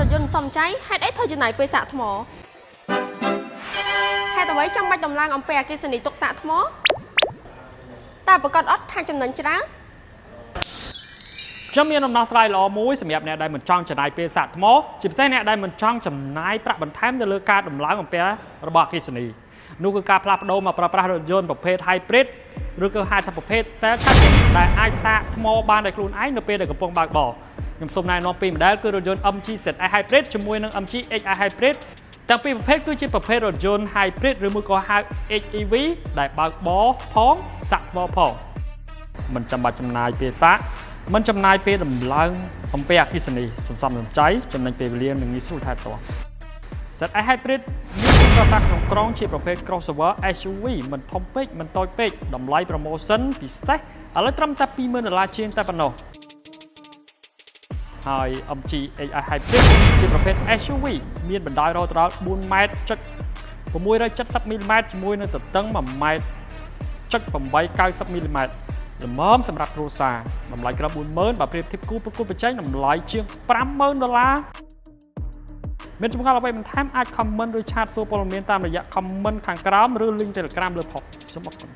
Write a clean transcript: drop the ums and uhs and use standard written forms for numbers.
ถยนต์สมใจให้ได้เธอจะไหนไปสะทมอให้แต่ไว้จำใบตำรางอมเปียกิสนิตกสะทมอแต่ประกอบอัดทางจำนวนจ้าខ្ញុំមានដំណោះស្រាយល្អមួយសម្រាប់អ្នកដែលមិនចង់ចំណាយពេលសាកថ្មជាពិសេសអ្នកដែលមិនចង់ចំណាយប្រាក់បន្ថែមទៅលើការដំឡើងអំពែរបស់អគ្គិសនីនោះគឺការផ្លាស់ប្ដូរមកប្រើប្រាស់រថយន្តប្រភេទ Hybrid ឬក៏ហៅថាប្រភេទ Cell Charging ដែលអាចសាកថ្មបានដោយខ្លួនឯងនៅពេលដែលកំពុងបើកបរខ្ញុំសូមណែនាំពី model គឺរថយន្ត MG ZS Hybrid ជាមួយនឹង MG XI Hybrid ទាំងពីរប្រភេទគឺជាប្រភេទរថយន្ត Hybrid ឬមួយក៏ហៅ HEV ដែលបើកបរផងសាកថ្មផងមិនចាំបាច់ចំណាយពេលសាកមិនចំណាយពេលដំឡើងអំពែអគ្គិសនីសន្សំសំចៃចំណេញពេលវេលានិងងាយស្រួលថែទាំ ZS Hybrid មានប្រើប្រាស់ក្នុងក្រុងជាប្រភេទ crossover SUV មិនធំពេកមិនតូចពេកតម្លៃ promotion ពិសេសឥឡូវត្រឹមតែ$20,000ជាងតែប៉ុណ្ណោះហើយ MG XI Hybrid ជាប្រភេទ SUV មានបណ្ដោយរហូតដល់4.670 ម៉ែត្រជាមួយនឹងទទឹង1.890 ម៉ែត្រល្មមសម្រាប់គ្រួសារតម្លៃក្រោម$40,000បើប្រៀបធៀបគូប្រកួតប្រជែងតម្លៃជាង$50,000មានចម្ងល់អ្វីបន្ថែមអាច comment ឬឆាតសួរព័ត៌មានតាមរយៈ comment ខាងក្រោមឬ link Telegram លើផុសសូមអរគុណ